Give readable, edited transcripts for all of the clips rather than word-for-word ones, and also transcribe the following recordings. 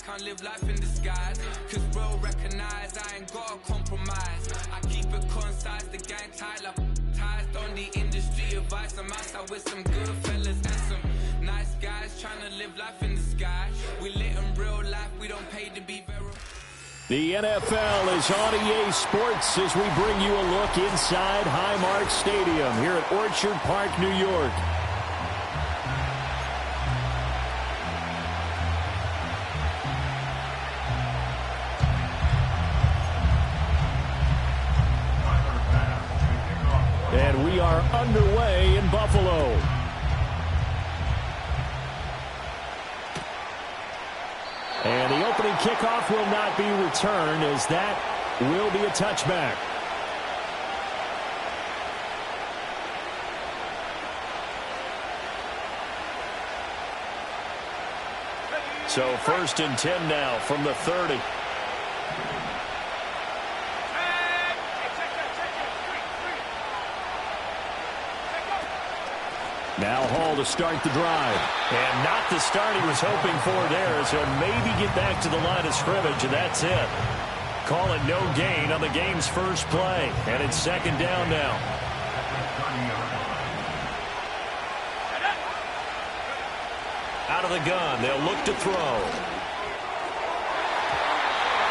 can't live life in disguise. Cause bro, recognize I ain't gotta compromise. I keep it concise, the gang tight like ties. On the industry advice, I'm outside with some good fellas and some nice guys trying to live life in the sky. We lit in real life, we don't pay to be verified. The NFL is on EA Sports as we bring you a look inside Highmark Stadium here at Orchard Park, New York. And we are underway in Buffalo. And the opening kickoff will not be returned as that will be a touchback. So 1st and 10 now from the 30. Now Hall to start the drive. And not the start he was hoping for there, as he'll maybe get back to the line of scrimmage, and that's it. Call it no gain on the game's first play. And it's 2nd down now. Out of the gun, they'll look to throw.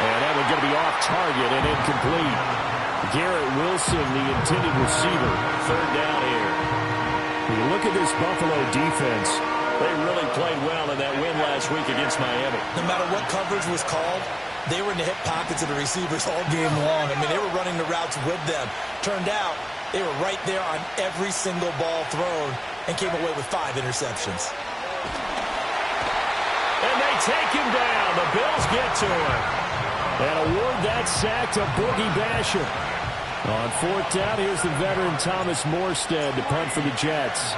And that one's going to be off target and incomplete. Garrett Wilson, the intended receiver. 3rd down here. When you look at this Buffalo defense, they really played well in that win last week against Miami. No matter what coverage was called, they were in the hip pockets of the receivers all game long. I mean, they were running the routes with them. Turned out, they were right there on every single ball thrown and came away with 5 interceptions. And they take him down. The Bills get to him. And award that sack to Boogie Basham. On 4th down, here's the veteran Thomas Morstead to punt for the Jets.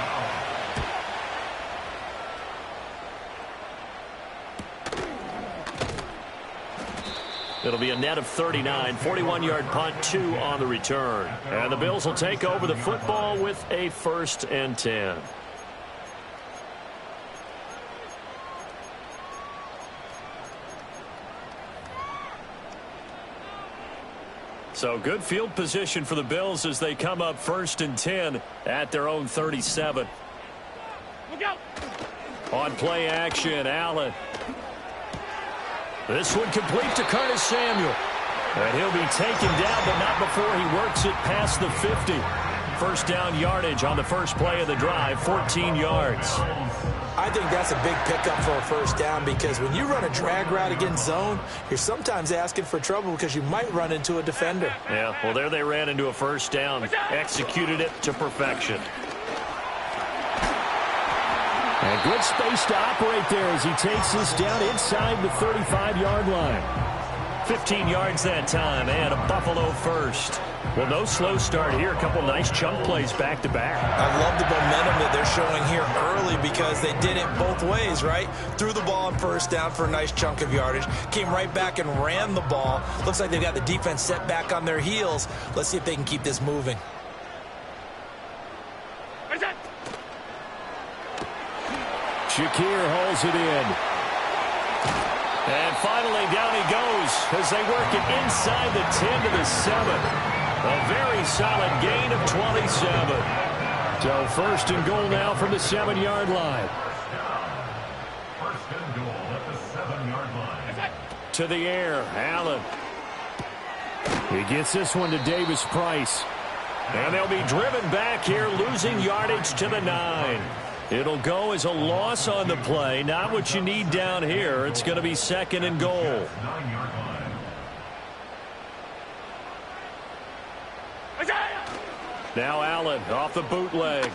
It'll be a net of 39, 41-yard punt, 2 on the return. And the Bills will take over the football with a 1st and 10. So good field position for the Bills as they come up 1st and 10 at their own 37. On play action, Allen. This one complete to Curtis Samuel. And he'll be taken down, but not before he works it past the 50. 1st down yardage on the first play of the drive, 14 yards. I think that's a big pickup for a 1st down, because when you run a drag route against zone, you're sometimes asking for trouble because you might run into a defender. Yeah, well, there they ran into a 1st down, executed it to perfection. And good space to operate there as he takes this down inside the 35-yard line. 15 yards that time, and a Buffalo 1st. Well, no slow start here. A couple nice chunk plays back-to-back. I love the momentum that they're showing here early, because they did it both ways, right? Threw the ball on 1st down for a nice chunk of yardage. Came right back and ran the ball. Looks like they've got the defense set back on their heels. Let's see if they can keep this moving. Shakir holds it in. And finally, down he goes as they work it inside the 10 to the 7. A very solid gain of 27. So 1st and goal now from the 7-yard line. 1st and goal at the 7-yard line. To the air, Allen. He gets this one to Davis Price. And they'll be driven back here, losing yardage to the 9. It'll go as a loss on the play. Not what you need down here. It's going to be 2nd and goal. 9-yard line. Now Allen off the bootleg.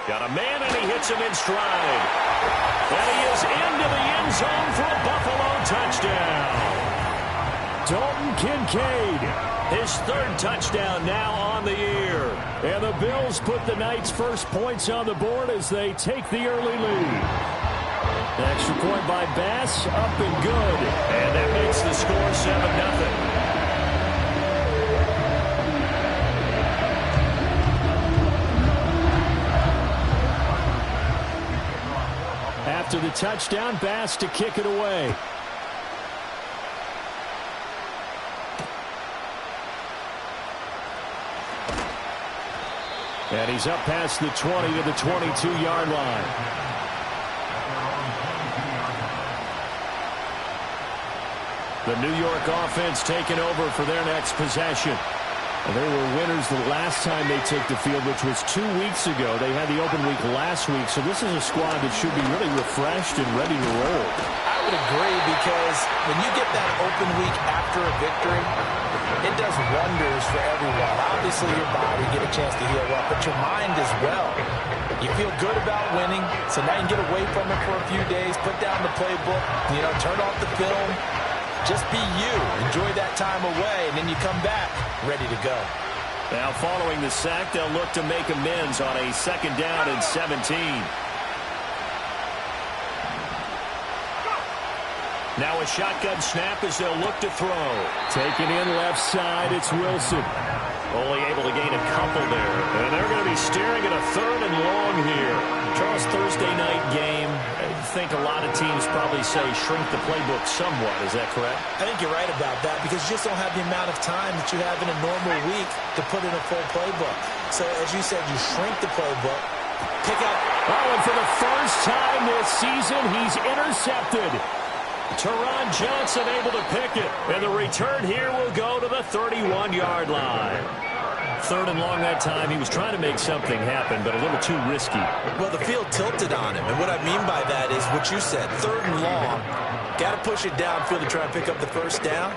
Got a man, and he hits him in stride. And he is into the end zone for a Buffalo touchdown. Dalton Kincaid. His 3rd touchdown now on the year. And the Bills put the night's first points on the board as they take the early lead. Extra point by Bass, up and good. And that makes the score 7-0. After the touchdown, Bass to kick it away. And he's up past the 20 to the 22-yard line. The New York offense taking over for their next possession. They were winners the last time they took the field, which was 2 weeks ago. They had the open week last week, so this is a squad that should be really refreshed and ready to roll. I would agree, because when you get that open week after a victory, it does wonders for everyone. Obviously, your body get a chance to heal up, but your mind as well. You feel good about winning, so now you can get away from it for a few days, put down the playbook, turn off the film. Just be you. Enjoy that time away, and then you come back ready to go. Now, following the sack, they'll look to make amends on a 2nd down and 17. Now a shotgun snap as they'll look to throw. Taken in left side, it's Wilson. Only able to gain a couple there. And they're going to be staring at a 3rd and long here. Charles, Thursday night game. I think a lot of teams probably say shrink the playbook somewhat. Is that correct? I think you're right about that, because you just don't have the amount of time that you have in a normal week to put in a full playbook. So, as you said, you shrink the playbook, pick up. Oh, and for the first time this season, he's intercepted. Teron Johnson able to pick it. And the return here will go to the 31-yard line. 3rd and long that time. He was trying to make something happen, but a little too risky. Well, the field tilted on him. And what I mean by that is what you said. 3rd and long. Got to push it downfield to try and pick up the first down.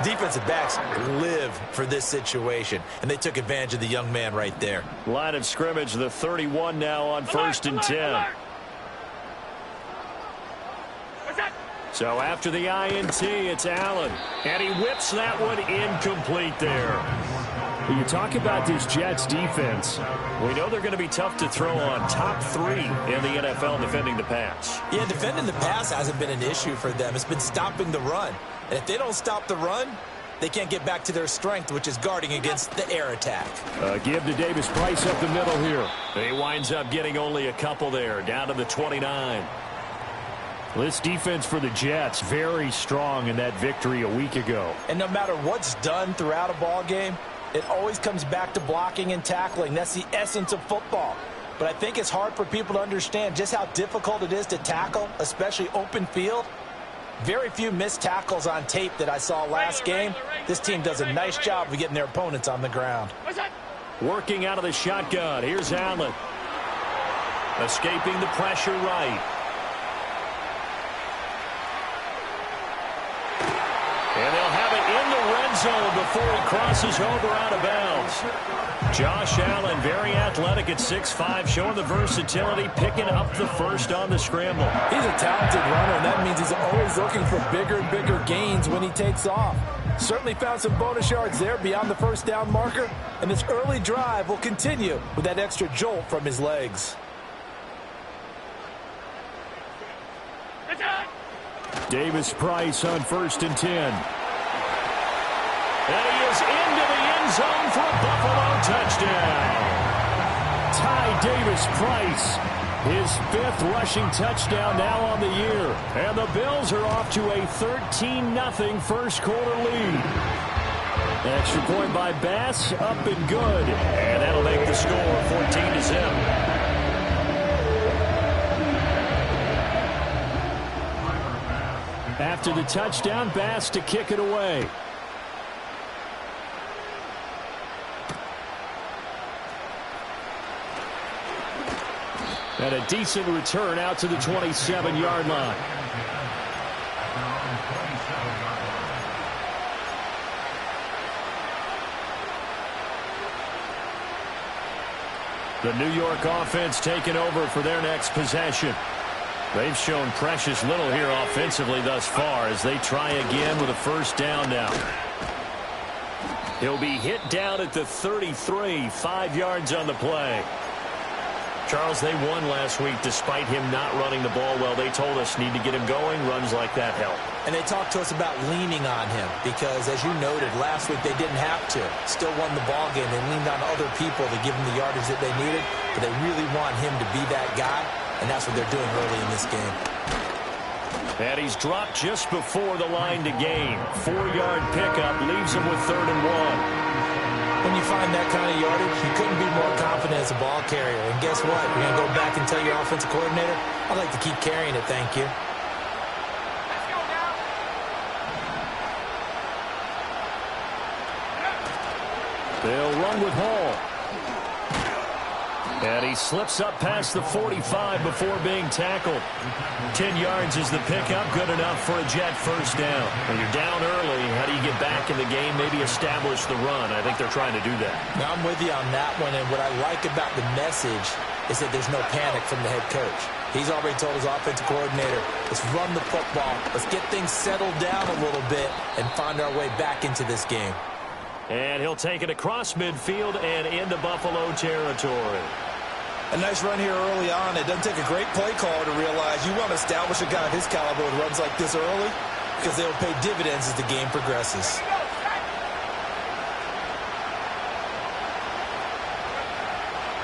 Defensive backs live for this situation, and they took advantage of the young man right there. Line of scrimmage, the 31 now on 1st and 10. So after the INT, it's Allen. And he whips that one incomplete there. You talk about this Jets defense. We know they're going to be tough to throw on. Top 3 in the NFL defending the pass. Yeah, defending the pass hasn't been an issue for them. It's been stopping the run. And if they don't stop the run, they can't get back to their strength, which is guarding against the air attack. Give to Davis Price up the middle here. He winds up getting only a couple there, down to the 29. This defense for the Jets, very strong in that victory a week ago. And no matter what's done throughout a ball game, it always comes back to blocking and tackling. That's the essence of football. But I think it's hard for people to understand just how difficult it is to tackle, especially open field. Very few missed tackles on tape that I saw last game. This team does a nice job of getting their opponents on the ground. Working out of the shotgun. Here's Allen. Escaping the pressure right. And they'll have it in the red zone before he crosses over out of bounds. Josh Allen, very athletic at 6'5", showing the versatility, picking up the first on the scramble. He's a talented runner, and that means he's always looking for bigger and bigger gains when he takes off. Certainly found some bonus yards there beyond the first down marker, and this early drive will continue with that extra jolt from his legs. Davis Price on 1st and 10. And he is into the end zone for a Buffalo touchdown. Ty Davis Price, his 5th rushing touchdown now on the year. And the Bills are off to a 13-0 first quarter lead. Extra point by Bass, up and good. And that'll make the score 14-0. After the touchdown, Bass to kick it away. And a decent return out to the 27-yard line. The New York offense taking over for their next possession. They've shown precious little here offensively thus far as they try again with a first down now. He'll be hit down at the 33, 5 yards on the play. Charles, they won last week despite him not running the ball well. They told us need to get him going. Runs like that help. And they talked to us about leaning on him because, as you noted, last week they didn't have to. Still won the ball game. They leaned on other people to give them the yardage that they needed, but they really want him to be that guy. And that's what they're doing early in this game. And he's dropped just before the line to gain. 4-yard pickup leaves him with 3rd and 1. When you find that kind of yardage, you couldn't be more confident as a ball carrier. And guess what? You're going to go back and tell your offensive coordinator, I'd like to keep carrying it, thank you. They'll run with Hall. And he slips up past the 45 before being tackled. 10 yards is the pickup, good enough for a Jet first down. When you're down early, how do you get back in the game, maybe establish the run? I think they're trying to do that. Now, I'm with you on that one, and what I like about the message is that there's no panic from the head coach. He's already told his offensive coordinator, let's run the football, let's get things settled down a little bit and find our way back into this game. And he'll take it across midfield and into Buffalo territory. A nice run here early on. It doesn't take a great play caller to realize you want to establish a guy of his caliber who runs like this early because they'll pay dividends as the game progresses.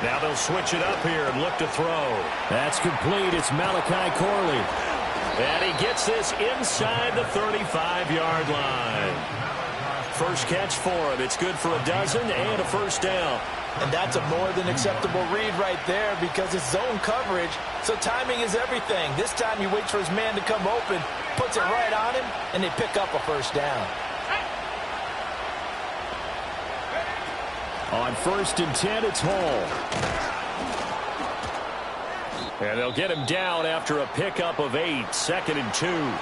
Now they'll switch it up here and look to throw. That's complete. It's Malachi Corley. And he gets this inside the 35-yard line. First catch for him. It's good for a dozen and a first down. And that's a more than acceptable read right there because it's zone coverage, so timing is everything. This time he waits for his man to come open, puts it right on him, and they pick up a first down. On 1st and 10, it's Hall. And they'll get him down after a pickup of 8, 2nd and 2.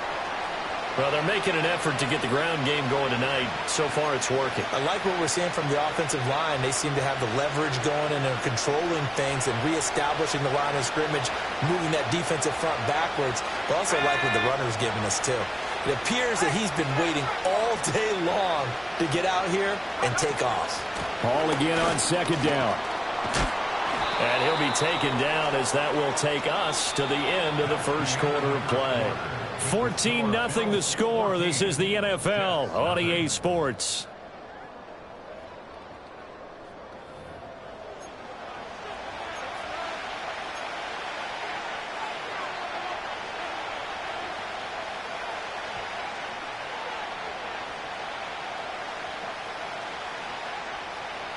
Well, they're making an effort to get the ground game going tonight. So far, it's working. I like what we're seeing from the offensive line. They seem to have the leverage going, and they're controlling things and reestablishing the line of scrimmage, moving that defensive front backwards. But also like what the runner's giving us, too. It appears that he's been waiting all day long to get out here and take off. Hall again on 2nd down. And he'll be taken down as that will take us to the end of the first quarter of play. 14-0 the score. This is the NFL on EA Sports.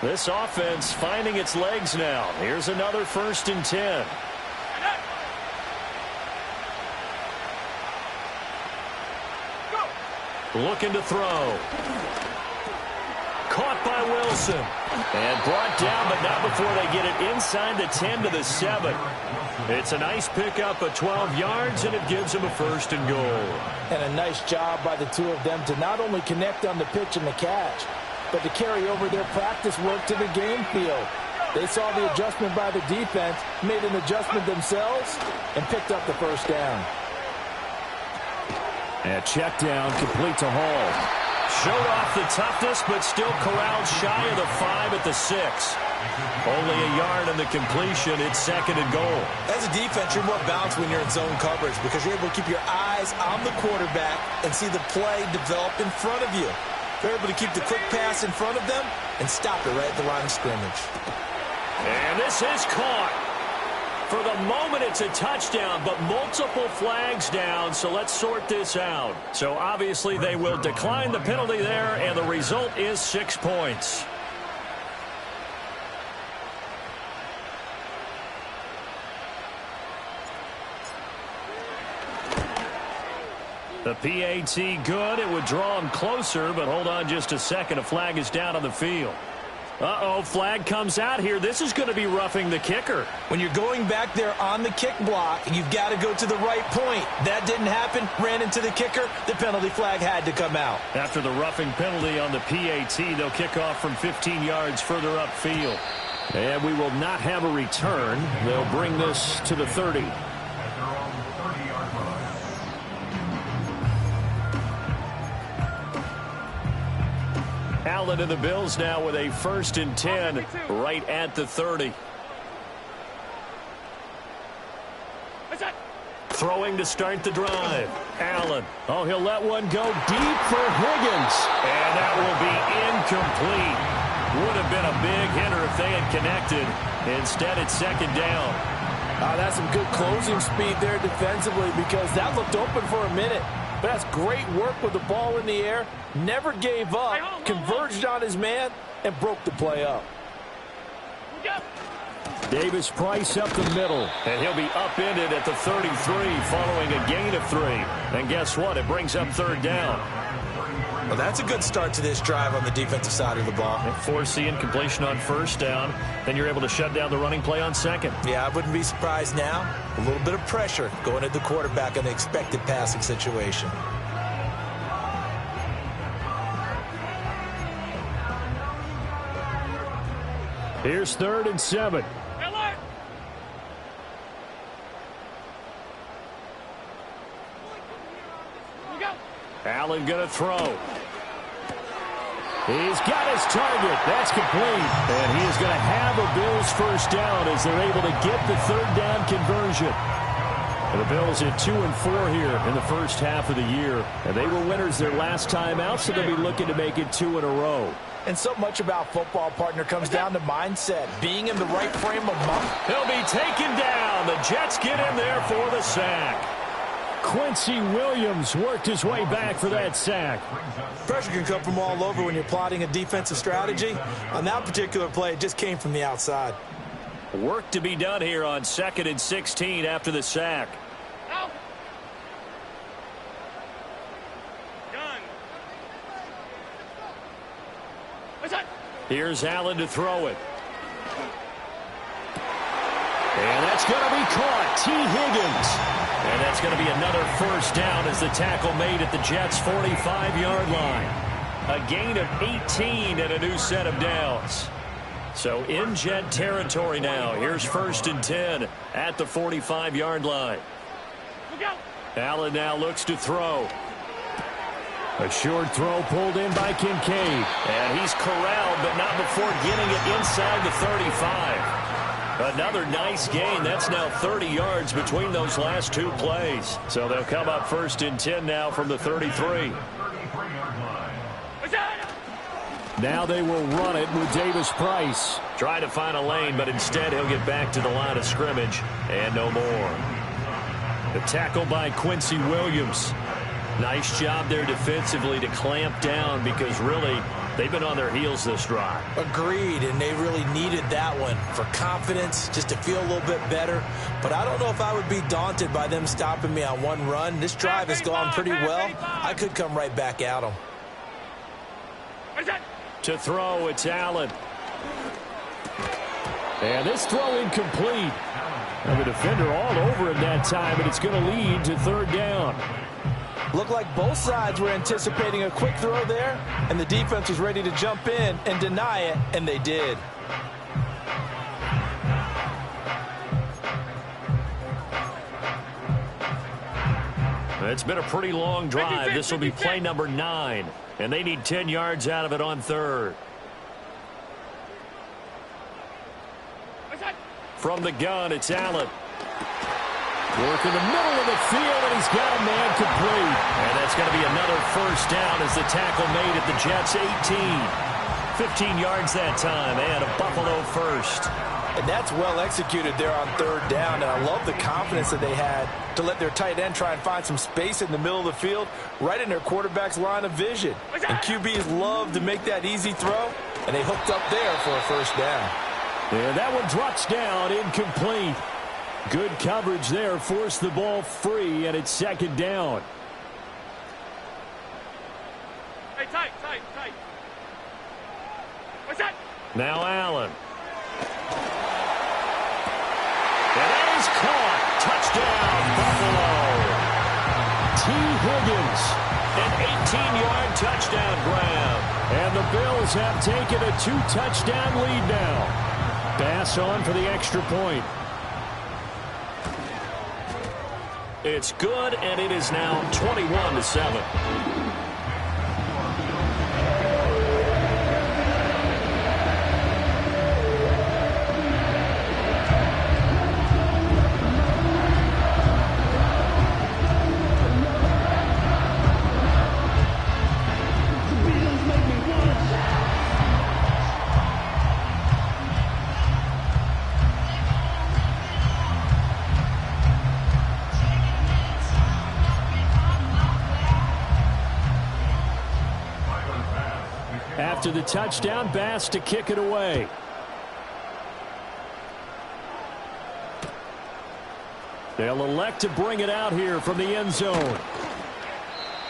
This offense finding its legs now. Here's another 1st and 10. Looking to throw. Caught by Wilson. And brought down, but not before they get it inside the 10 to the 7. It's a nice pickup of 12 yards, and it gives them a 1st and goal. And a nice job by the two of them to not only connect on the pitch and the catch, but to carry over their practice work to the game field. They saw the adjustment by the defense, made an adjustment themselves, and picked up the first down. And check down, complete to Hall. Showed off the toughness, but still corralled shy of the 5 at the 6. Only a yard on the completion. It's 2nd and goal. As a defense, you're more balanced when you're in zone coverage because you're able to keep your eyes on the quarterback and see the play develop in front of you. They're able to keep the quick pass in front of them and stop it right at the line of scrimmage. And this is caught. For the moment, it's a touchdown, but multiple flags down, so let's sort this out. So obviously they will decline the penalty there, and the result is 6 points. The PAT good. It would draw him closer, but hold on just a second. A flag is down on the field. Uh-oh, flag comes out here. This is going to be roughing the kicker. When you're going back there on the kick block, you've got to go to the right point. That didn't happen. Ran into the kicker. The penalty flag had to come out. After the roughing penalty on the PAT, they'll kick off from 15 yards further upfield. And we will not have a return. They'll bring this to the 30. Allen and the Bills now with a 1st and 10 right at the 30. Throwing to start the drive. Allen. Oh, he'll let one go deep for Higgins. And that will be incomplete. Would have been a big hitter if they had connected. Instead, it's 2nd down. That's some good closing speed there defensively because that looked open for a minute. But that's great work with the ball in the air. Never gave up, converged on his man, and broke the play up. Davis Price up the middle, and he'll be upended at the 33 following a gain of 3. And guess what? It brings up third down. Well, that's a good start to this drive on the defensive side of the ball. Force the incompletion on first down. Then you're able to shut down the running play on second. Yeah, I wouldn't be surprised now. A little bit of pressure going at the quarterback in the expected passing situation. Here's 3rd and 7. Allen going to throw. He's got his target. That's complete. And he is going to have a Bills first down as they're able to get the third down conversion. And the Bills at 2-4 here in the first half of the year. And they were winners their last time out, so they'll be looking to make it 2 in a row. And so much about football, partner, comes down to mindset, being in the right frame of mind. He'll be taken down. The Jets get in there for the sack. Quincy Williams worked his way back for that sack. Pressure can come from all over when you're plotting a defensive strategy. On that particular play, it just came from the outside. Work to be done here on 2nd and 16 after the sack. Here's Allen to throw it. And that's going to be caught. T. Higgins. And that's going to be another first down as the tackle made at the Jets' 45-yard line. A gain of 18 and a new set of downs. So in Jet territory now. Here's 1st and 10 at the 45-yard line. Allen now looks to throw. A short throw pulled in by Kincaid. And he's corralled, but not before getting it inside the 35. Another nice gain. That's now 30 yards between those last 2 plays. So they'll come up 1st and 10 now from the 33. Now they will run it with Davis Price. Try to find a lane, but instead he'll get back to the line of scrimmage and no more. The tackle by Quincy Williams. Nice job there defensively to clamp down because really they've been on their heels this drive. Agreed, and they really needed that one for confidence, just to feel a little bit better. But I don't know if I would be daunted by them stopping me on one run. This drive has gone pretty well. I could come right back at them. To throw, it's Allen. And this throw incomplete. And the defender all over him that time, and it's going to lead to 3rd down. Looked like both sides were anticipating a quick throw there, and the defense was ready to jump in and deny it, and they did. It's been a pretty long drive. This will be play number 9, and they need 10 yards out of it on 3rd. From the gun, it's Allen. Work in the middle of the field, and he's got a man complete. And that's going to be another first down as the tackle made at the Jets' 18. 15 yards that time, and a Buffalo first. And that's well executed there on 3rd down, and I love the confidence that they had to let their tight end try and find some space in the middle of the field, right in their quarterback's line of vision. And QBs love to make that easy throw, and they hooked up there for a first down. And that one drops down, incomplete. Good coverage there, forced the ball free, and it's 2nd down. Hey, tight. What's that? Now Allen. And that is caught. Touchdown, Buffalo. T. Higgins, an 18-yard touchdown grab. And the Bills have taken a 2-touchdown lead now. Bass on for the extra point. It's good, and it is now 21-7. After the touchdown, Bass to kick it away. They'll elect to bring it out here from the end zone.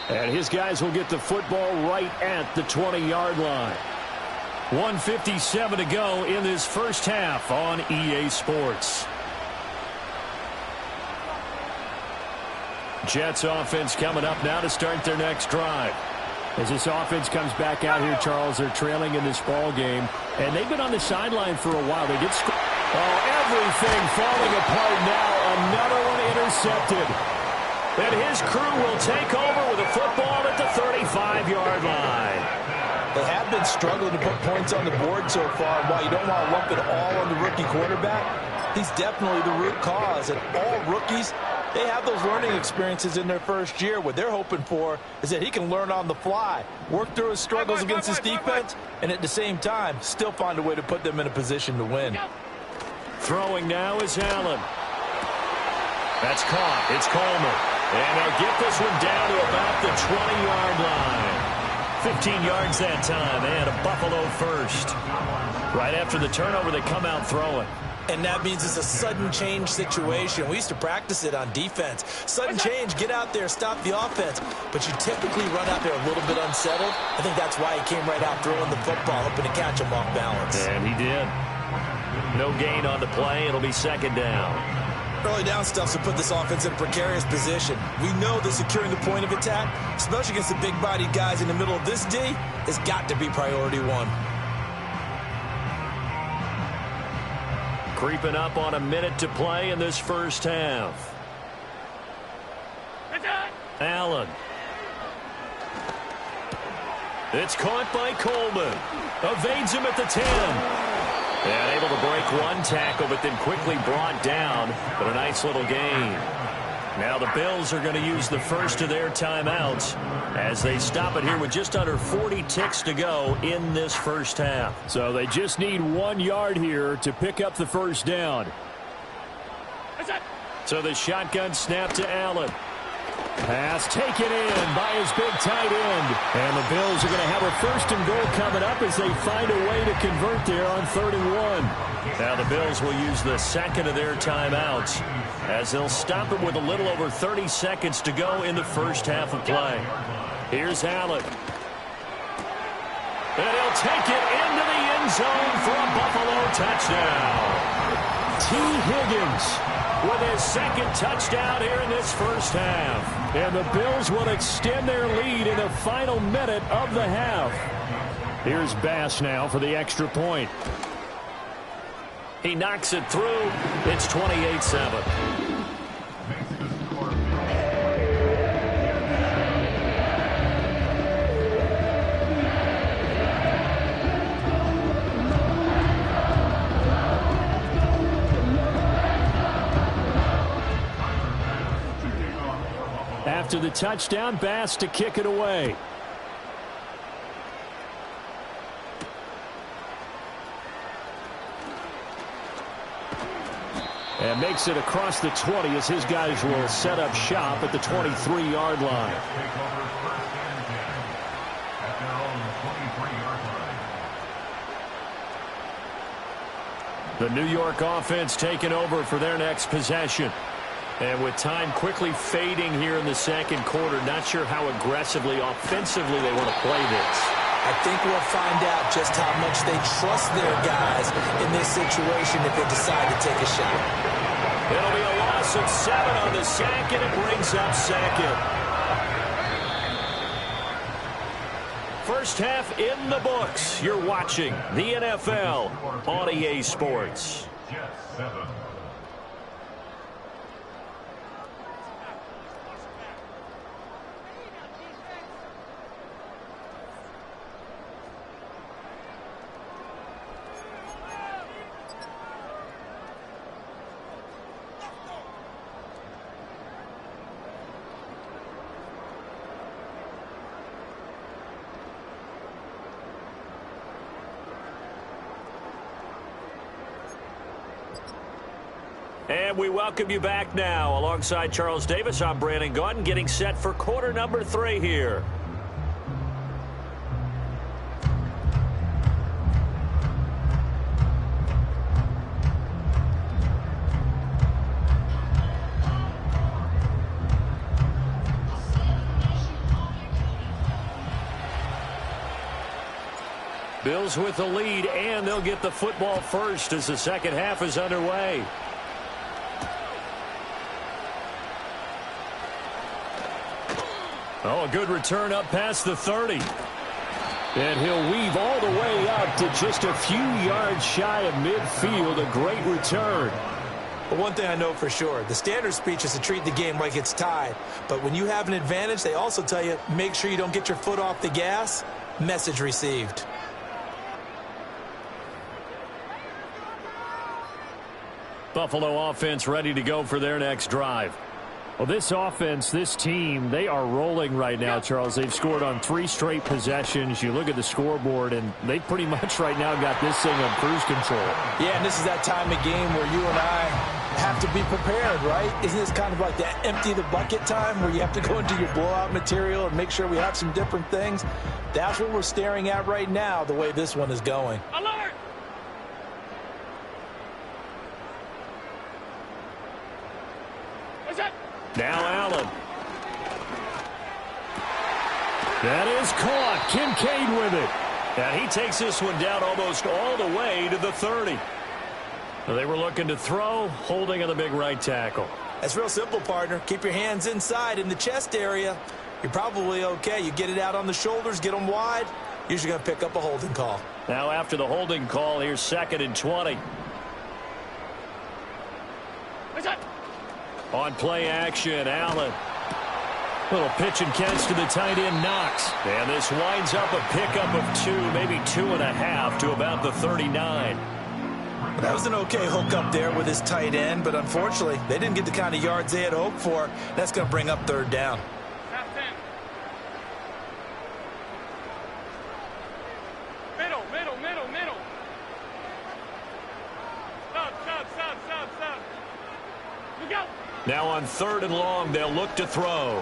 And his guys will get the football right at the 20-yard line. 1:57 to go in this first half on EA Sports. Jets offense coming up now to start their next drive. As this offense comes back out here, Charles, they're trailing in this ball game, and they've been on the sideline for a while. They get everything falling apart now. Another one intercepted. And his crew will take over with a football at the 35-yard line. They have been struggling to put points on the board so far. While you don't want to lump it all on the rookie quarterback, he's definitely the root cause. And all rookies, they have those learning experiences in their first year. What they're hoping for is that he can learn on the fly, work through his struggles against his defense, and at the same time, still find a way to put them in a position to win. Throwing now is Allen. That's caught. It's Coleman. And they'll get this one down to about the 20-yard line. 15 yards that time, and a Buffalo first. Right after the turnover, they come out throwing. And that means it's a sudden change situation. We used to practice it on defense. Sudden change, get out there, stop the offense. But you typically run out there a little bit unsettled. I think that's why he came right out throwing the football, hoping to catch him off balance. And he did. No gain on the play. It'll be second down. Early down stuff to put this offense in a precarious position. We know that securing the point of attack, especially against the big-bodied guys in the middle of this D, has got to be priority one. Creeping up on a minute to play in this first half. Allen. It's caught by Coleman. Evades him at the 10. And able to break one tackle, but then quickly brought down. But a nice little gain. Now the Bills are going to use the first of their timeouts as they stop it here with just under 40 ticks to go in this first half. So they just need 1 yard here to pick up the first down. So the shotgun snap to Allen. Pass taken in by his big tight end. And the Bills are going to have a first and goal coming up as they find a way to convert there on 3rd and 1. Now the Bills will use the second of their timeouts as they'll stop it with a little over 30 seconds to go in the first half of play. Here's Allen. And he'll take it into the end zone for a Buffalo touchdown. T. Higgins with his second touchdown here in this first half. And the Bills will extend their lead in the final minute of the half. Here's Bass now for the extra point. He knocks it through. It's 28-7. After the touchdown, Bass to kick it away. And makes it across the 20 as his guys will set up shop at the 23-yard line. The New York offense taking over for their next possession. And with time quickly fading here in the second quarter, not sure how aggressively, offensively they want to play this. I think we'll find out just how much they trust their guys in this situation if they decide to take a shot. It'll be a loss of 7 on the sack, and it brings up second. First half in the books. You're watching the NFL on EA Sports. Jets 7. And we welcome you back now. Alongside Charles Davis, I'm Brandon Gaudin, getting set for quarter number 3 here. Bills with the lead, and they'll get the football first as the second half is underway. Oh, a good return up past the 30. And he'll weave all the way up to just a few yards shy of midfield. A great return. But one thing I know for sure, the standard speech is to treat the game like it's tied. But when you have an advantage, they also tell you, make sure you don't get your foot off the gas. Message received. Buffalo offense ready to go for their next drive. Well, this offense, this team, they are rolling right now, Charles. They've scored on 3 straight possessions. You look at the scoreboard, and they pretty much right now got this thing on cruise control. Yeah, and this is that time of game where you and I have to be prepared, right? Isn't this kind of like that empty the bucket time where you have to go into your blowout material and make sure we have some different things? That's what we're staring at right now, the way this one is going. Alert! What's that? Now Allen. That is caught. Kincaid with it. And he takes this one down almost all the way to the 30. They were looking to throw, holding on the big right tackle. That's real simple, partner. Keep your hands inside in the chest area. You're probably okay. You get it out on the shoulders, get them wide. Usually going to pick up a holding call. Now after the holding call, here's 2nd and 20. What's that? On play action, Allen. Little pitch and catch to the tight end, Knox. And this winds up a pickup of 2, maybe 2.5 to about the 39. That was an okay hook up there with his tight end, but unfortunately, they didn't get the kind of yards they had hoped for. That's going to bring up 3rd down. Half 10. Middle. Stop. Look out. Now on 3rd and long, they'll look to throw.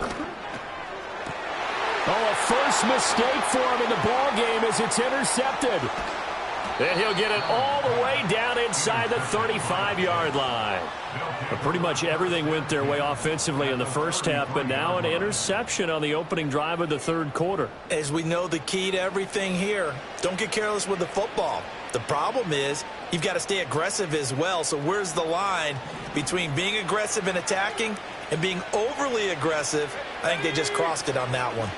Oh, a first mistake for him in the ball game as it's intercepted. And he'll get it all the way down inside the 35-yard line. But pretty much everything went their way offensively in the first half, but now an interception on the opening drive of the 3rd quarter. As we know, the key to everything here, don't get careless with the football. The problem is you've got to stay aggressive as well. So where's the line between being aggressive and attacking and being overly aggressive? I think they just crossed it on that one.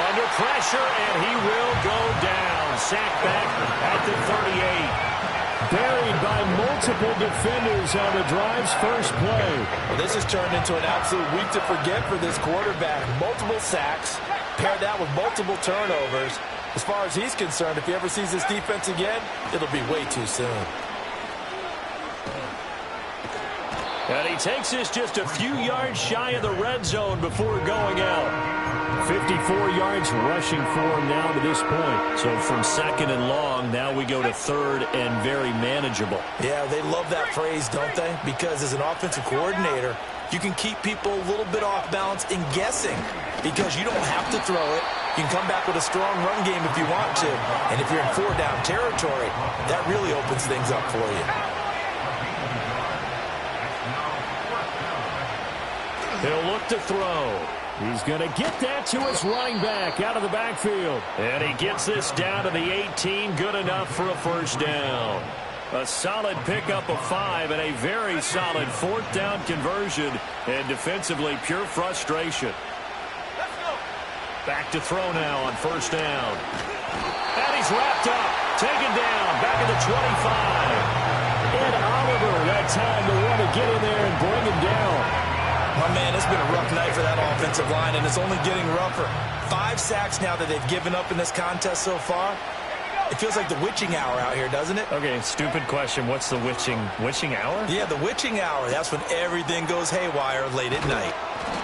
Under pressure, and he will go down. Sacked back at the 38. Buried by multiple defenders on the drive's first play. Well, this has turned into an absolute week to forget for this quarterback. Multiple sacks, paired that with multiple turnovers. As far as he's concerned, if he ever sees this defense again, it'll be way too soon. And he takes this just a few yards shy of the red zone before going out. 54 yards rushing for him now to this point. So from 2nd and long, now we go to 3rd and very manageable. Yeah, they love that phrase, don't they? Because as an offensive coordinator, you can keep people a little bit off balance in guessing because you don't have to throw it. You can come back with a strong run game if you want to. And if you're in 4-down territory, that really opens things up for you. He'll look to throw. He's going to get that to his running back out of the backfield. And he gets this down to the 18. Good enough for a first down. A solid pickup of 5 and a very solid 4th down conversion. And defensively, pure frustration. Back to throw now on first down. And he's wrapped up. Taken down. Back at the 25. And Oliver, that time to want to get in there and bring him down. My man, it's been a rough night for that offensive line, and it's only getting rougher. 5 sacks now that they've given up in this contest so far. It feels like the witching hour out here, doesn't it? Okay, stupid question. What's the witching hour? Yeah, the witching hour. That's when everything goes haywire late at night.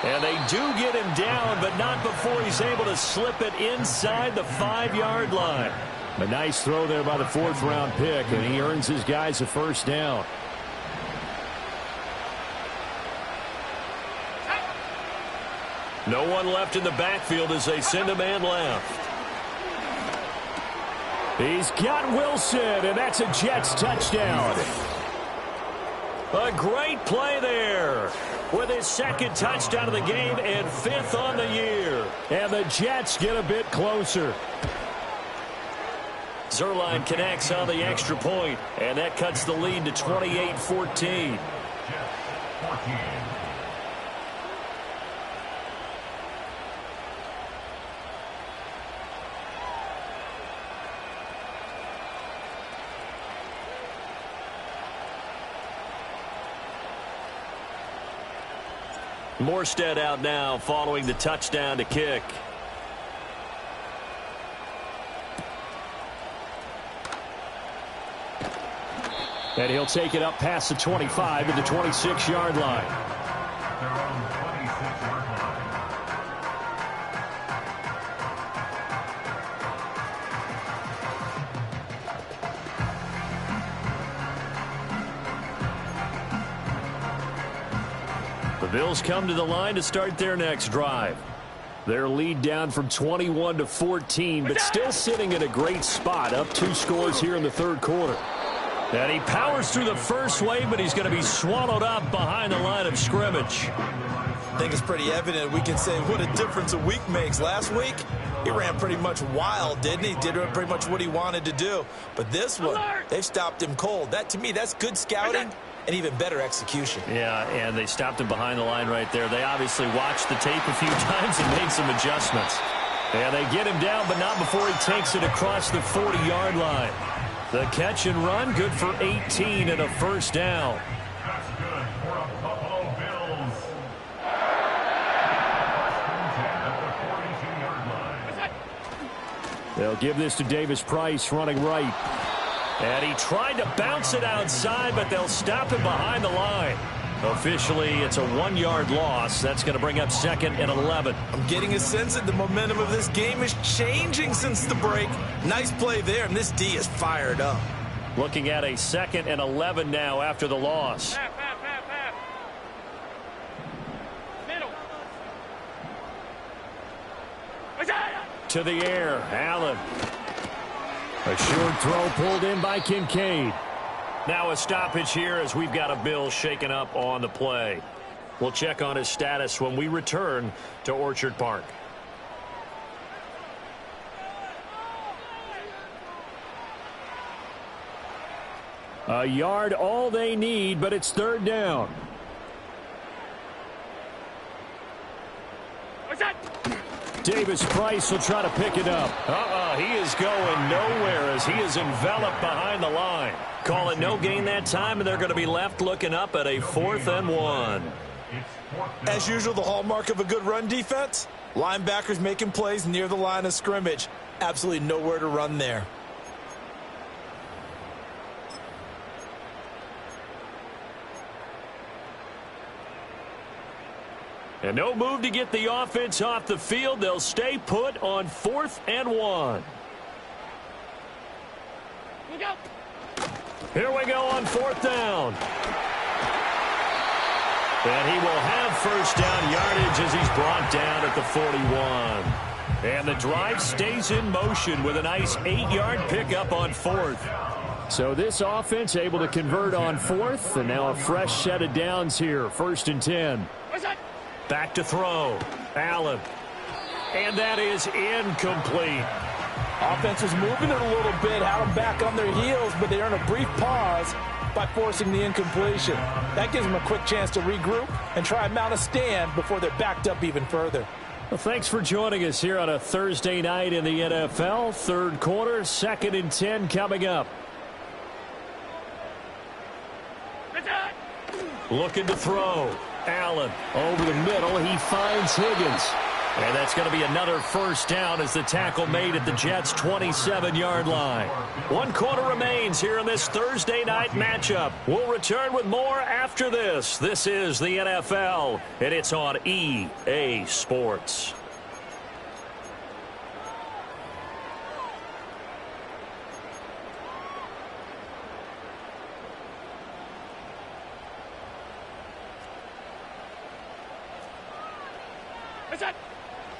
And they do get him down, but not before he's able to slip it inside the 5-yard line. A nice throw there by the 4th-round pick, and he earns his guys a first down. No one left in the backfield as they send a man left. He's got Wilson, and that's a Jets touchdown. A great play there with his second touchdown of the game and 5th on the year. And the Jets get a bit closer. Zuerlein connects on the extra point, and that cuts the lead to 28-14. Morstead out now following the touchdown to kick. And he'll take it up past the 25 to the 26-yard line. Their own 26-yard line. The Bills come to the line to start their next drive. Their lead down from 21 to 14, but still sitting in a great spot, up 2 scores here in the third quarter. And he powers through the first wave, but he's going to be swallowed up behind the line of scrimmage. I think it's pretty evident. We can say what a difference a week makes. Last week, he ran pretty much wild, didn't he? Did pretty much what he wanted to do. But this one, they've stopped him cold. That, to me, that's good scouting and even better execution. Yeah, and they stopped him behind the line right there. They obviously watched the tape a few times and made some adjustments. And they get him down, but not before he takes it across the 40-yard line. The catch and run, good for 18 and a first down. That's good for the Buffalo Bills. First and 10 at the 42-yard line. They'll give this to Davis Price running right. And he tried to bounce it outside, but they'll stop him behind the line. Officially, it's a 1-yard loss. That's going to bring up 2nd and 11. I'm getting a sense that the momentum of this game is changing since the break. Nice play there, and this D is fired up. Looking at a 2nd and 11 now after the loss. Half. Middle. To the air, Allen. A short throw pulled in by Kincaid. Now a stoppage here as we've got a Bill shaken up on the play. We'll check on his status when we return to Orchard Park. A yard all they need, but it's 3rd down. Davis Price will try to pick it up. He is going nowhere as he is enveloped behind the line. Calling no gain that time, and they're going to be left looking up at a 4th and 1. As usual, the hallmark of a good run defense, linebackers making plays near the line of scrimmage. Absolutely nowhere to run there. And no move to get the offense off the field. They'll stay put on 4th and 1. Here we go on 4th down. And he will have first down yardage as he's brought down at the 41. And the drive stays in motion with a nice 8-yard pickup on 4th. So this offense able to convert on 4th, and now a fresh set of downs here. 1st and 10. Back to throw. Allen. And that is incomplete. Offense was moving it a little bit, had them back on their heels, but they earn a brief pause by forcing the incompletion. That gives them a quick chance to regroup and try and mount a stand before they're backed up even further. Well, thanks for joining us here on a Thursday night in the NFL. 3rd quarter, 2nd and 10 coming up. Looking to throw. Allen over the middle. He finds Higgins. And that's going to be another first down as the tackle made at the Jets' 27-yard line. 1 quarter remains here in this Thursday night matchup. We'll return with more after this. This is the NFL, and it's on EA Sports.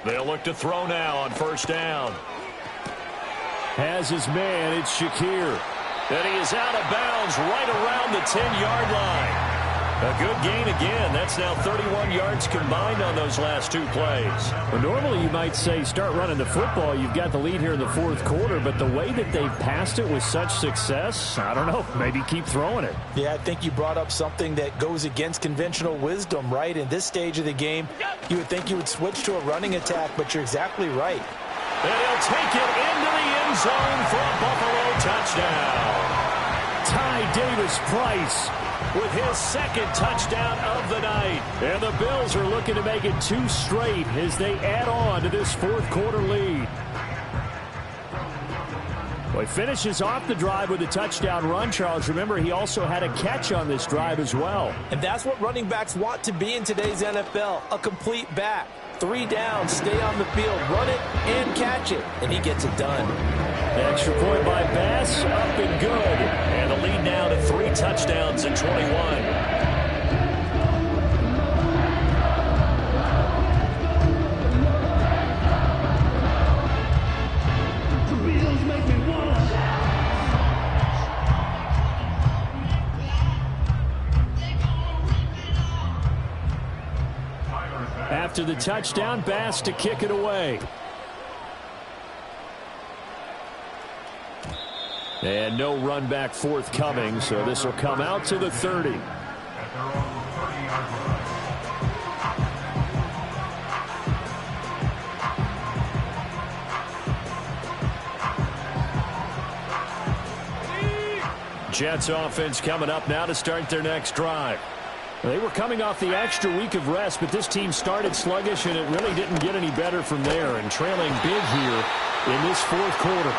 They'll look to throw now on first down. Has his man, it's Shakir. And he is out of bounds right around the 10-yard line. A good gain again. That's now 31 yards combined on those last two plays. Well, normally you might say start running the football. You've got the lead here in the fourth quarter, but the way that they've passed it with such success, I don't know, maybe keep throwing it. Yeah, I think you brought up something that goes against conventional wisdom, right? In this stage of the game, you would think you would switch to a running attack, but you're exactly right. And he'll take it into the end zone for a Buffalo touchdown. Ty Davis-Price with his second touchdown of the night. And the Bills are looking to make it 2 straight as they add on to this fourth quarter lead. Well, he finishes off the drive with a touchdown run, Charles. Remember, he also had a catch on this drive as well. And that's what running backs want to be in today's NFL, a complete back. 3 downs, stay on the field, run it, and catch it. And he gets it done. The extra point by Bass, up and good. And the lead now to 3 touchdowns and 21. After the touchdown, Bass to kick it away. And no run back forthcoming, so this will come out to the 30. At their own 30-yard line. Jets offense coming up now to start their next drive. They were coming off the extra week of rest, but this team started sluggish, and it really didn't get any better from there, and trailing big here in this fourth quarter.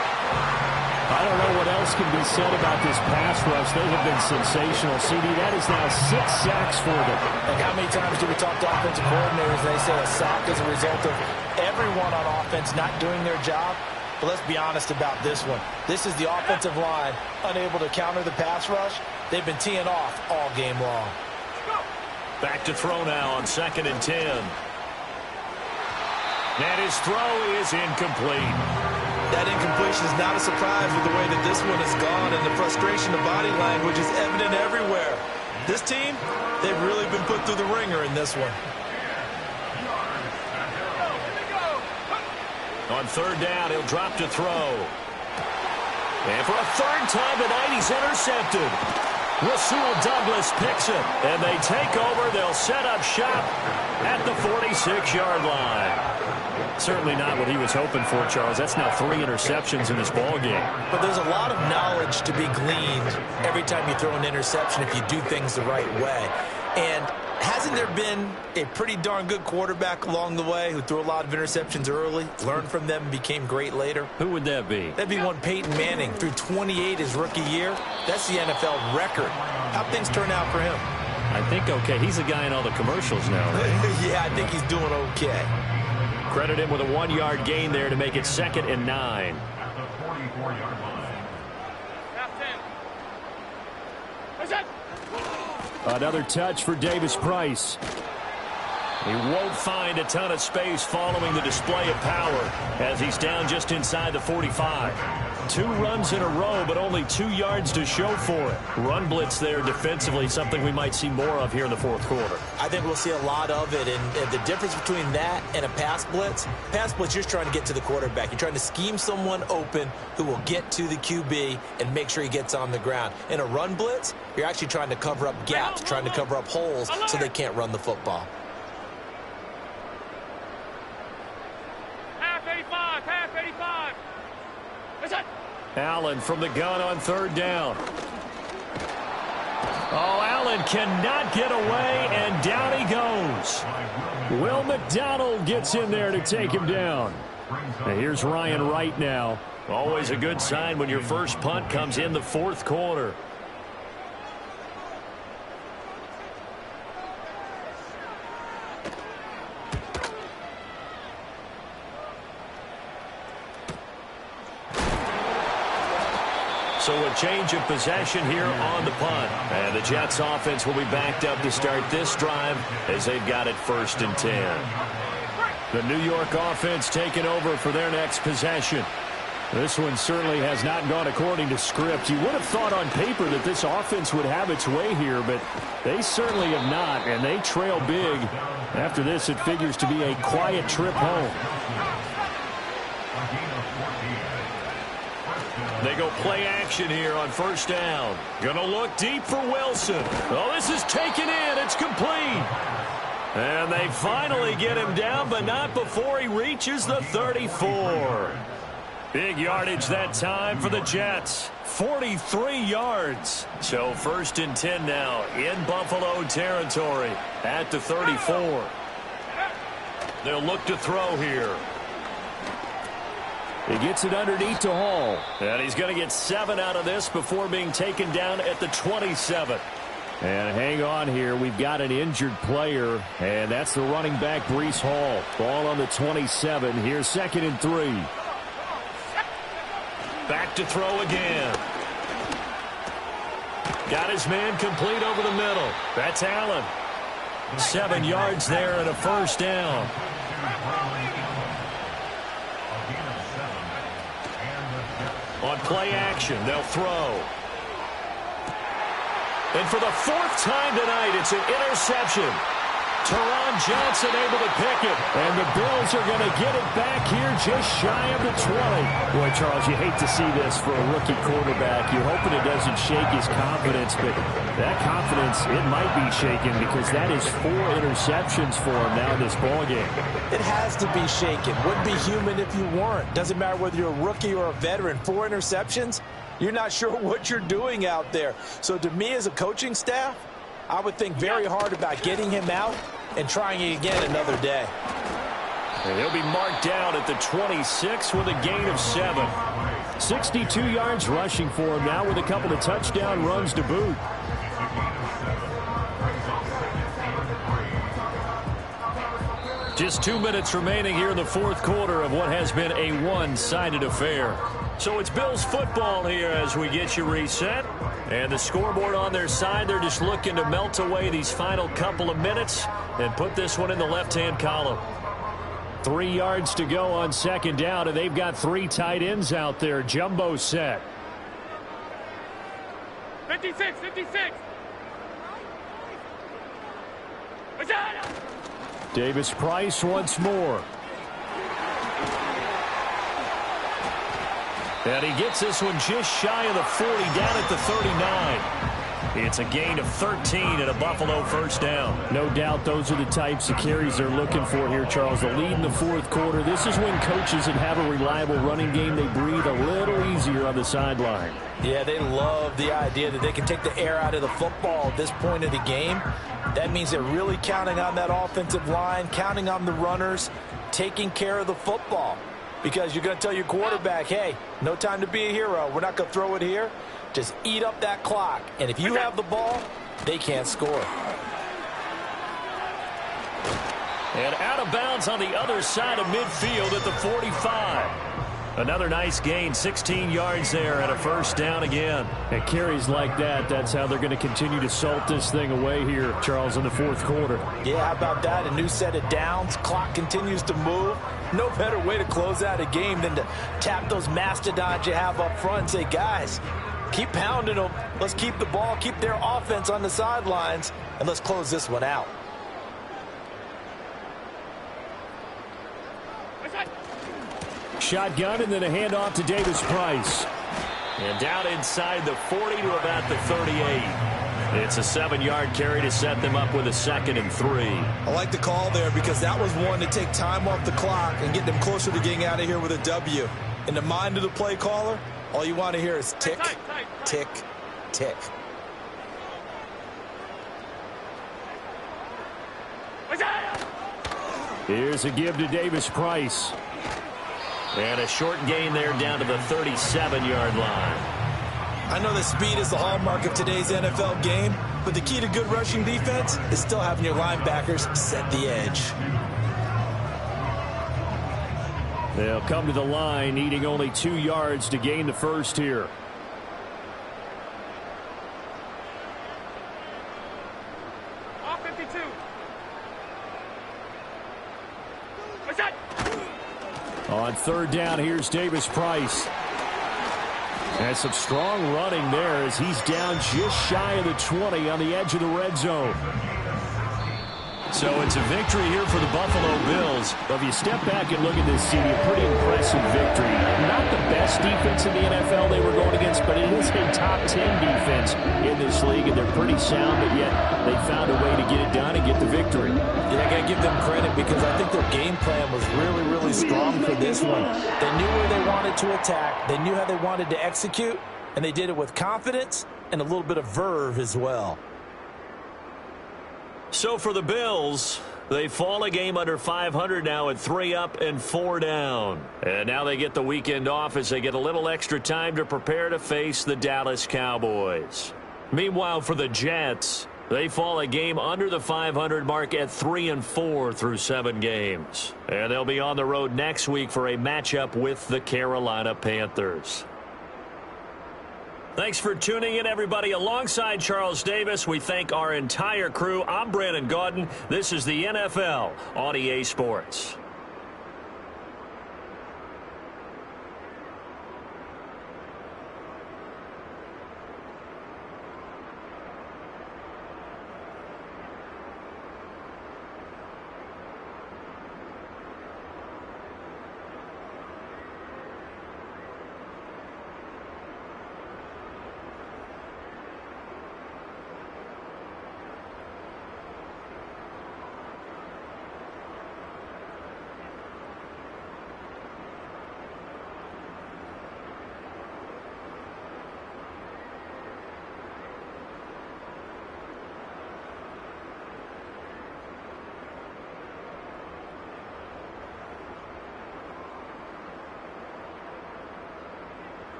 I don't know what else can be said about this pass rush. They have been sensational. CD, that is now 6 sacks for them. Like, how many times do we talk to offensive coordinators and they say a sack is a result of everyone on offense not doing their job? But let's be honest about this one. This is the offensive line unable to counter the pass rush. They've been teeing off all game long. Back to throw now on 2nd and 10. And his throw is incomplete. That incompletion is not a surprise with the way that this one has gone, and the frustration of body language is evident everywhere. This team, they've really been put through the ringer in this one. On 3rd down, he'll drop to throw. And for a 3rd time tonight, he's intercepted. Rasul Douglas picks it, and they take over. They'll set up shop at the 46-yard line. Certainly not what he was hoping for, Charles. That's now 3 interceptions in this ball game. But there's a lot of knowledge to be gleaned every time you throw an interception if you do things the right way. And hasn't there been a pretty darn good quarterback along the way who threw a lot of interceptions early, learned from them, and became great later? Who would that be? That'd be one Peyton Manning, threw 28 his rookie year. That's the NFL record. How'd things turn out for him? I think okay. He's the guy in all the commercials now, right? Yeah, I think he's doing okay. Credit him with a 1-yard gain there to make it 2nd and 9. At the 44-yard line. Another touch for Davis-Price. He won't find a ton of space following the display of power as he's down just inside the 45. 2 runs in a row, but only 2 yards to show for it. Run blitz there defensively, something we might see more of here in the fourth quarter. I think we'll see a lot of it, and the difference between that and a pass blitz, you're just trying to get to the quarterback. You're trying to scheme someone open who will get to the QB and make sure he gets on the ground. In a run blitz, you're actually trying to cover up gaps, trying to cover up holes so they can't run the football. Half 85. Allen from the gun on 3rd down. Oh, Allen cannot get away, and down he goes. Will McDonald gets in there to take him down. And here's Ryan Wright now. Always a good sign when your first punt comes in the fourth quarter. So a change of possession here on the punt. And the Jets offense will be backed up to start this drive as they've got it 1st and 10. The New York offense taking over for their next possession. This one certainly has not gone according to script. You would have thought on paper that this offense would have its way here, but they certainly have not, and they trail big. After this, it figures to be a quiet trip home. They go play action here on first down. Gonna look deep for Wilson. Oh, this is taken in. It's complete. And they finally get him down, but not before he reaches the 34. Big yardage that time for the Jets. 43 yards. So 1st and 10 now in Buffalo territory at the 34. They'll look to throw here. He gets it underneath to Hall. And he's going to get 7 out of this before being taken down at the 27. And hang on here. We've got an injured player, and that's the running back, Breece Hall. Ball on the 27. Here's 2nd and 3. Back to throw again. Got his man complete over the middle. That's Allen. 7 yards there and a first down. On play action, they'll throw. And for the 4th time tonight, it's an interception. Teron Johnson able to pick it. And the Bills are going to get it back here just shy of the 20. Boy, Charles, you hate to see this for a rookie quarterback. You're hoping it doesn't shake his confidence, but that confidence, it might be shaken because that is 4 interceptions for him now in this ballgame. It has to be shaken. Wouldn't be human if you weren't. Doesn't matter whether you're a rookie or a veteran. 4 interceptions, you're not sure what you're doing out there. So to me as a coaching staff, I would think very hard about getting him out and trying it again another day. And he'll be marked down at the 26 with a gain of 7. 62 yards rushing for him now with a couple of touchdown runs to boot. Just 2 minutes remaining here in the 4th quarter of what has been a one-sided affair. So it's Bills football here as we get you reset. And the scoreboard on their side, they're just looking to melt away these final couple of minutes and put this one in the left-hand column. 3 yards to go on 2nd down, and they've got 3 tight ends out there. Jumbo set. 56, 56. Davis Price once more. And he gets this one just shy of the 40, down at the 39. It's a gain of 13 and a Buffalo first down. No doubt those are the types of carries they're looking for here, Charles. The lead in the 4th quarter. This is when coaches that have a reliable running game, they breathe a little easier on the sideline. Yeah, they love the idea that they can take the air out of the football at this point of the game. That means they're really counting on that offensive line, counting on the runners, taking care of the football. Because you're going to tell your quarterback, hey, no time to be a hero. We're not going to throw it here. Just eat up that clock. And if you have the ball, they can't score. And out of bounds on the other side of midfield at the 45. Another nice gain, 16 yards there and a first down again. And carries like that, that's how they're going to continue to salt this thing away here, Charles, in the 4th quarter. Yeah, how about that? A new set of downs. Clock continues to move. No better way to close out a game than to tap those mastodons you have up front and say, guys, keep pounding them. Let's keep the ball, keep their offense on the sidelines, and let's close this one out. Shotgun and then a handoff to Davis Price. And down inside the 40 to about the 38. It's a 7-yard carry to set them up with a 2nd and 3. I like the call there because that was one to take time off the clock and get them closer to getting out of here with a W. In the mind of the play caller, all you want to hear is tick, tick, tick. Here's a give to Davis Price. And a short gain there down to the 37-yard line. I know that speed is the hallmark of today's NFL game, but the key to good rushing defense is still having your linebackers set the edge. They'll come to the line, needing only 2 yards to gain the first here. All 52. What's that? On third down, here's Davis Price. And some strong running there as he's down just shy of the 20 on the edge of the red zone. So it's a victory here for the Buffalo Bills. But if you step back and look at this, CD, a pretty impressive victory. Not the best defense in the NFL they were going against, but it is a top 10 defense in this league, and they're pretty sound, but yet they found a way to get it done and get the victory. Yeah, I got to give them credit because I think their game plan was really, really strong for this one. They knew where they wanted to attack. They knew how they wanted to execute, and they did it with confidence and a little bit of verve as well. So for the Bills, they fall a game under 500 now at 3 up and 4 down. And now they get the weekend off as they get a little extra time to prepare to face the Dallas Cowboys. Meanwhile, for the Jets, they fall a game under the 500 mark at 3 and 4 through 7 games. And they'll be on the road next week for a matchup with the Carolina Panthers. Thanks for tuning in, everybody. Alongside Charles Davis, we thank our entire crew. I'm Brandon Gaudin. This is the NFL on EA Sports.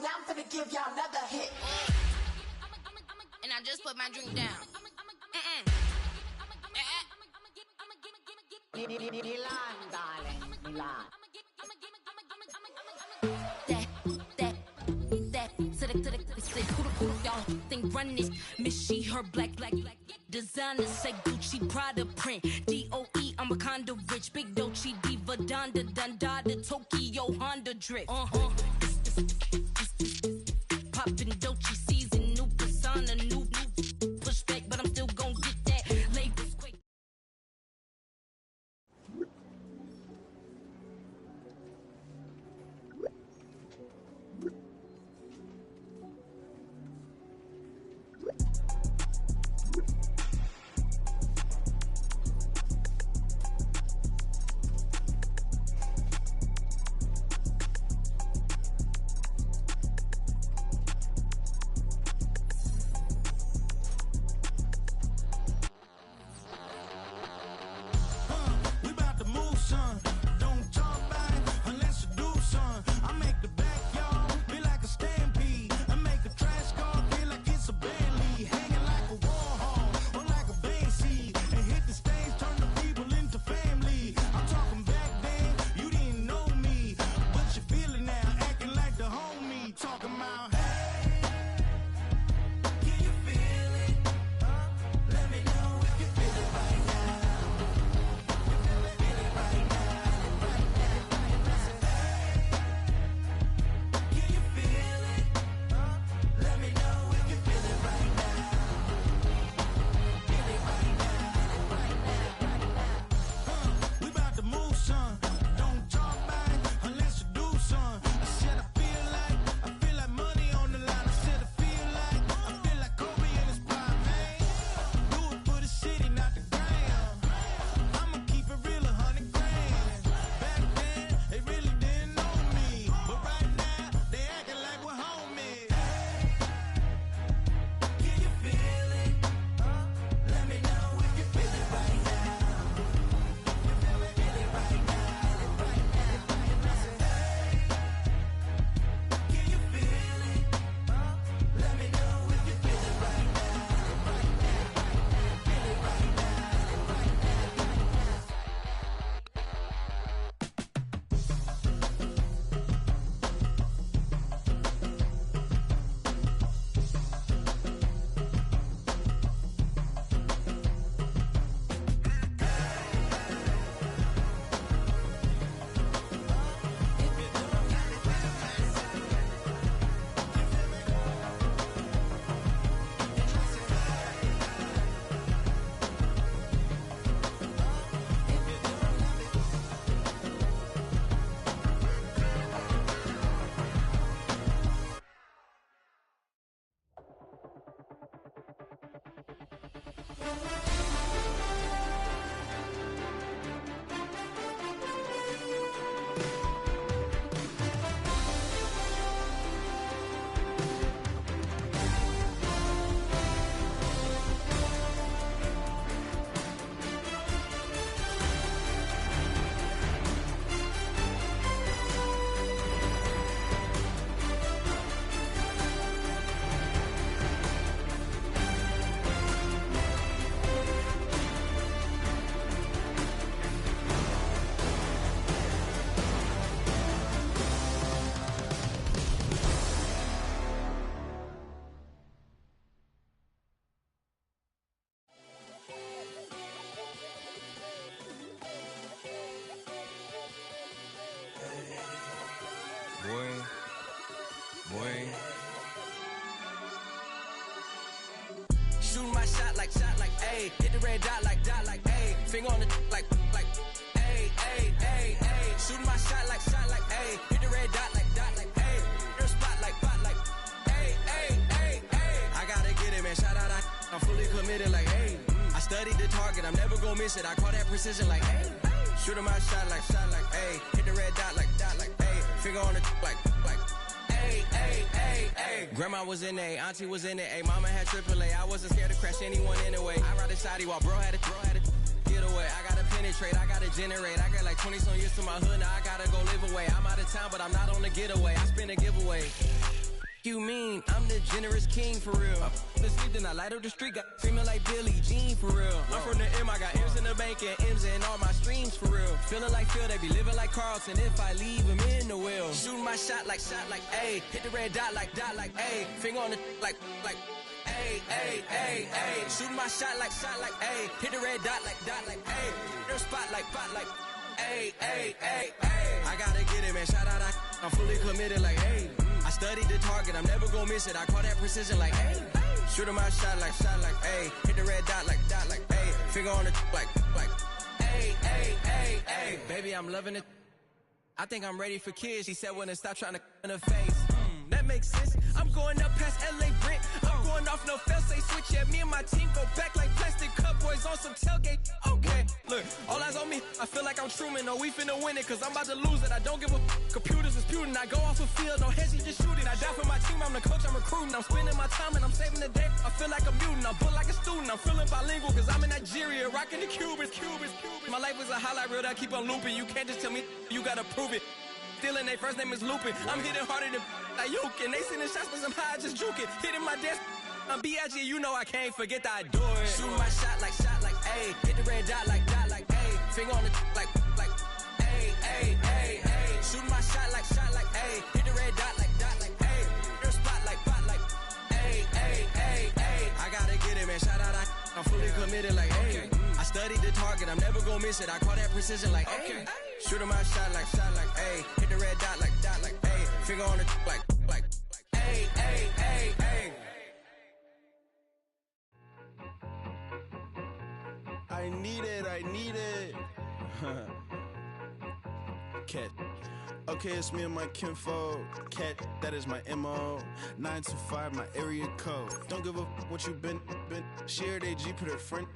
Now I'm finna give y'all another hit. And I just put my drink down. Milan, darling, Milan. Y'all think run this, Miss she, her black designer, say Gucci, Prada print, DOE, I'm a condo rich, big Dolce, Diva, Donda, Dundada, Tokyo, Honda drip, poppin' Dolce season, new persona, new pushback, but I'm still gon' get that labels quick. Shooting my shot like, ayy. Hit the red dot like, ayy. Finger on the like, ayy, ayy, ayy, ayy. Shooting my shot like, ayy. Hit the red dot like, ayy. Your spot like, ayy, ayy, ayy, ayy. I gotta get it, man. Shout out, I'm fully committed like, ayy. I studied the target, I'm never gonna miss it. I call that precision like, ayy. Shooting my shot like, ayy. Hit the red dot like, ayy. Finger on the like, ayy, ayy, ayy, ayy. Grandma was in A, auntie was in it, ayy. Mama had AAA, I wasn't scared to crash anyone anyway. I ride a shotty while bro had a get away. I gotta penetrate, I gotta generate. I got like 20 some years to my hood, now I gotta go live away. I'm out of town, but I'm not on the getaway. I spin a giveaway. You mean I'm the generous king for real? The sleep, then I light up the street, got screaming like Billie Jean for real. I'm from the M, I got M's in the bank and M's in all my streams for real. Feeling like Phil, they be living like Carlton if I leave him in the wheel. Shooting my shot like ayy. Hit the red dot like ayy. Finger on the like ayy, ayy, ayy, ayy. Shooting my shot like ayy. Hit the red dot like ayy. Their spot like ayy, ayy, ayy, ayy. I gotta get it, man. Shout out, I'm fully committed like ayy. I studied the target, I'm never gonna miss it. I call that precision like ayy. Shooting my shot like ayy. Hit the red dot like ayy. Finger on the like ayy, ayy, ayy, ayy. Baby, I'm loving it. I think I'm ready for kids. She said when to stop trying to in her face. That makes sense. I'm going up past LA Brent. I'm going off no fail, say switch. Yeah, me and my team go back like plastic cup boys on some tailgate. Okay, look, all eyes on me. I feel like I'm Truman. No, we finna win it, cause I'm about to lose it. I don't give a computers disputing. I go off the field, no heads, just shooting. I die for my team, I'm the coach, I'm recruiting. I'm spending my time and I'm saving the day. I feel like a mutant, I'm built like a student. I'm feeling bilingual, cause I'm in Nigeria, rocking the Cubans. My life is a highlight reel that I keep on looping. You can't just tell me, you gotta prove it. Stealing, their first name is Lupin. I'm hitting harder than Ayuk, and they sending shots, but I'm high, just juke it. Hitting my desk, I'm B.I.G., you know I can't forget that I do it. Shooting my shot like ayy. Hit the red dot like ayy. Finger on the like ayy, ayy, ayy, ayy. Shooting my shot like ayy. Hit the red dot like ayy. Their spot like ayy, ayy, ayy, ayy. I gotta get it, man. Shout out, I'm fully committed like ayy. I studied the target, I'm never gonna miss it. I call that precision like ayy. Shooting my shot like ayy. Hit the red dot like ayy. Finger on the like ayy, ayy, ayy, ayy. I need it. Cat. Okay, it's me and my kinfolk. Cat, that is my MO. 925, my area code. Don't give a what you been. Shared AG, put her friend.